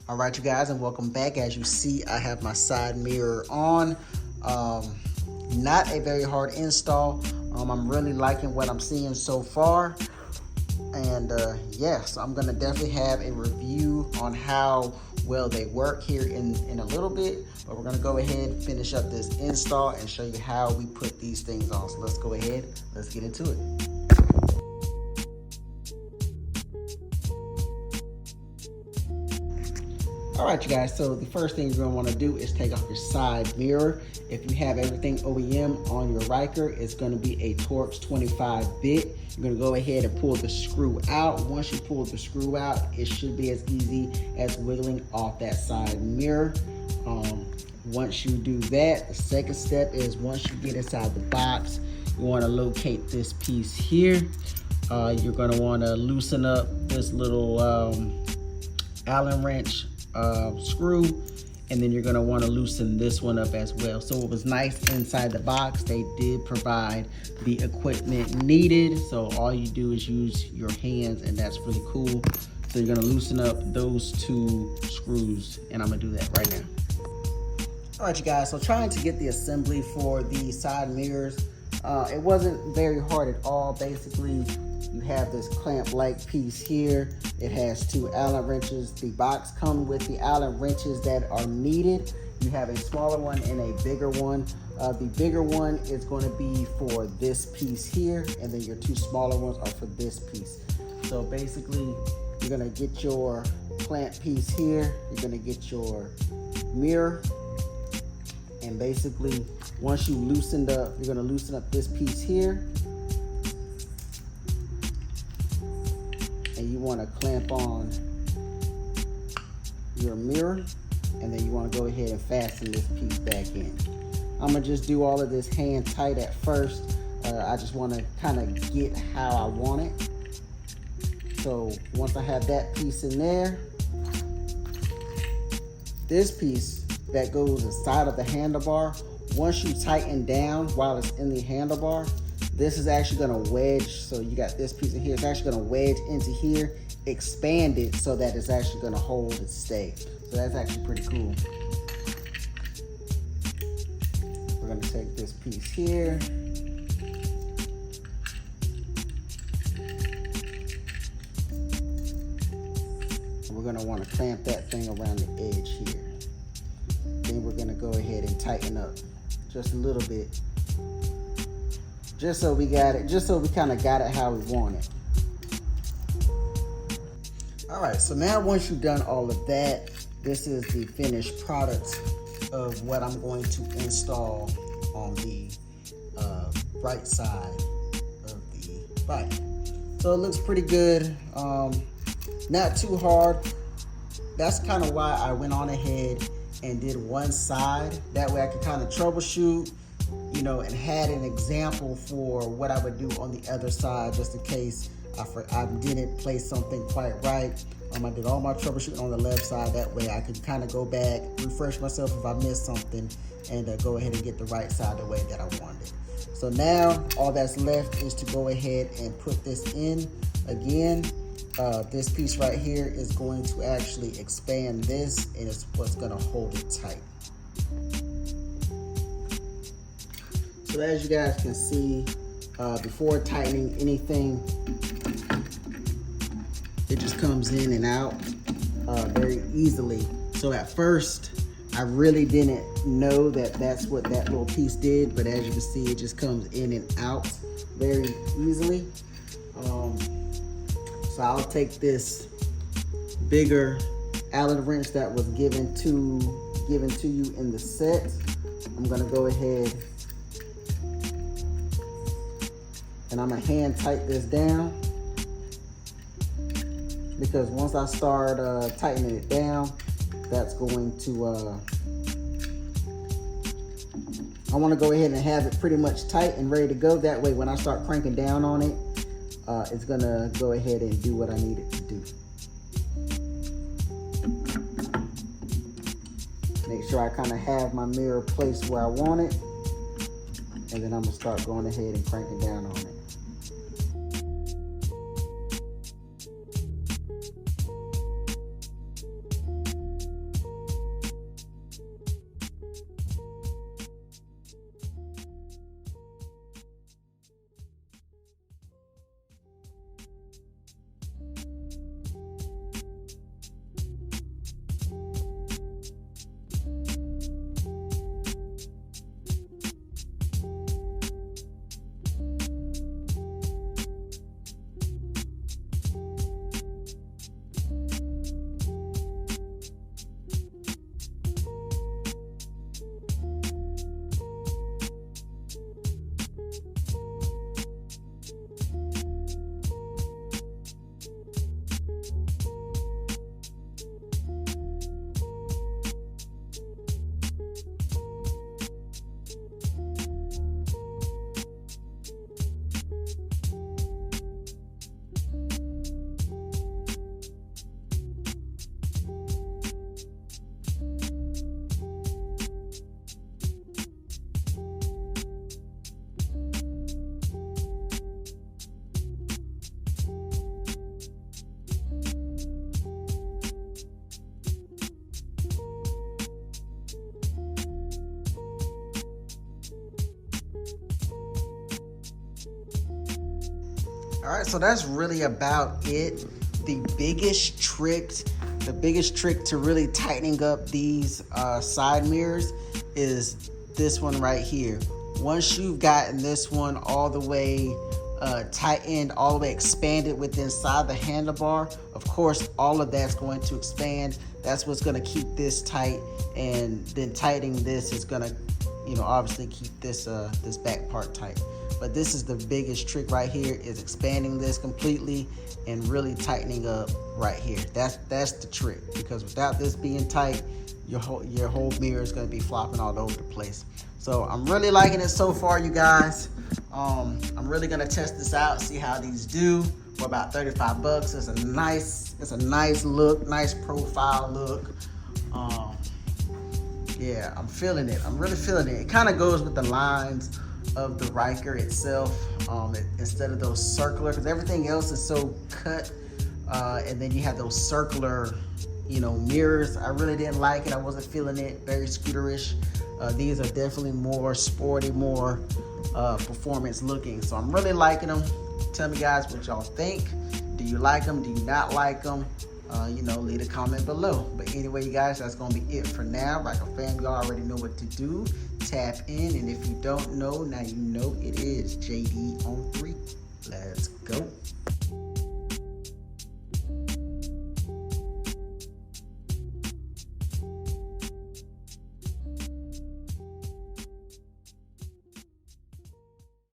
All right, you guys, and welcome back. As you see, I have my side mirror on. Not a very hard install. I'm really liking what I'm seeing so far. And so I'm going to definitely have a review on how well they work here in a little bit. But we're going to go ahead and finish up this install and show you how we put these things on. So let's go ahead. Let's get into it. All right, you guys, so the first thing you're going to want to do is take off your side mirror. If you have everything OEM on your Ryker, it's going to be a Torx 25-bit. You're going to go ahead and pull the screw out. Once you pull the screw out, it should be as easy as wiggling off that side mirror. Once you do that, the second step is once you get inside the box, you want to locate this piece here. You're going to want to loosen up this little Allen wrench screw, and then you're going to want to loosen this one up as well. So it was nice inside the box. They did provide the equipment needed, so all you do is use your hands, and that's really cool. So you're going to loosen up those two screws, and I'm going to do that right now. All right, you guys, so trying to get the assembly for the side mirrors, it wasn't very hard at all. Basically, you have this clamp-like piece here. It has two Allen wrenches. The box comes with the Allen wrenches that are needed. You have a smaller one and a bigger one. The bigger one is going to be for this piece here, and then your two smaller ones are for this piece. So basically, you're going to get your clamp piece here. You're going to get your mirror. And basically, once you loosened up, you're going to loosen up this piece here. And you want to clamp on your mirror, and then you want to go ahead and fasten this piece back in. I'm going to just do all of this hand tight at first. I just want to kind of get how I want it. So once I have that piece in there, this piece that goes inside of the handlebar, once you tighten down while it's in the handlebar, this is actually going to wedge. So you got this piece in here, it's actually going to wedge into here, expand it so that it's actually going to hold and stay. So that's actually pretty cool. We're going to take this piece here. And we're going to want to clamp that thing around the edge here. Then we're going to go ahead and tighten up just a little bit. Just so we got it, just so we kind of got it how we want it. All right, so now once you've done all of that, this is the finished product of what I'm going to install on the right side of the bike. So it looks pretty good, not too hard. That's kind of why I went on ahead and did one side. That way I could kind of troubleshoot, you know, and had an example for what I would do on the other side, just in case I didn't place something quite right. I did all my troubleshooting on the left side. That way I could kind of go back, refresh myself if I missed something, and go ahead and get the right side the way that I wanted. So now all that's left is to go ahead and put this in again. This piece right here is going to actually expand this, and it's what's going to hold it tight. So as you guys can see, before tightening anything, it just comes in and out very easily. So at first, I really didn't know that that's what that little piece did, but as you can see, it just comes in and out very easily. So I'll take this bigger Allen wrench that was given to you in the set. I'm gonna go ahead and I'm gonna hand tight this down, because once I start tightening it down, that's going to, I wanna go ahead and have it pretty much tight and ready to go. That way when I start cranking down on it, it's gonna go ahead and do what I need it to do. Make sure I kind of have my mirror placed where I want it, and then I'm gonna start going ahead and cranking down on it. All right, so that's really about it. The biggest trick to really tightening up these side mirrors is this one right here. Once you've gotten this one all the way tightened, all the way expanded with inside the handlebar, of course, all of that's going to expand. That's what's going to keep this tight, and then tightening this is going to, obviously keep this this back part tight. But this is the biggest trick right here, is expanding this completely and really tightening up right here. That's the trick, because without this being tight, your whole mirror is going to be flopping all over the place. So I'm really liking it so far, you guys. I'm really going to test this out, see how these do for about 35 bucks. It's a nice look, nice profile look. Yeah, I'm feeling it. I'm really feeling it. It kind of goes with the lines of the Ryker itself, instead of those circular, because everything else is so cut, and then you have those circular, mirrors. I really didn't like it. I wasn't feeling it. Very scooterish. These are definitely more sporty, more performance looking. So I'm really liking them. Tell me, guys, what y'all think. Do you like them? Do you not like them? Leave a comment below. But anyway, you guys, that's going to be it for now. Ryker fam, you already know what to do. Tap in, and if you don't know, now you know it is JD on 3. Let's go.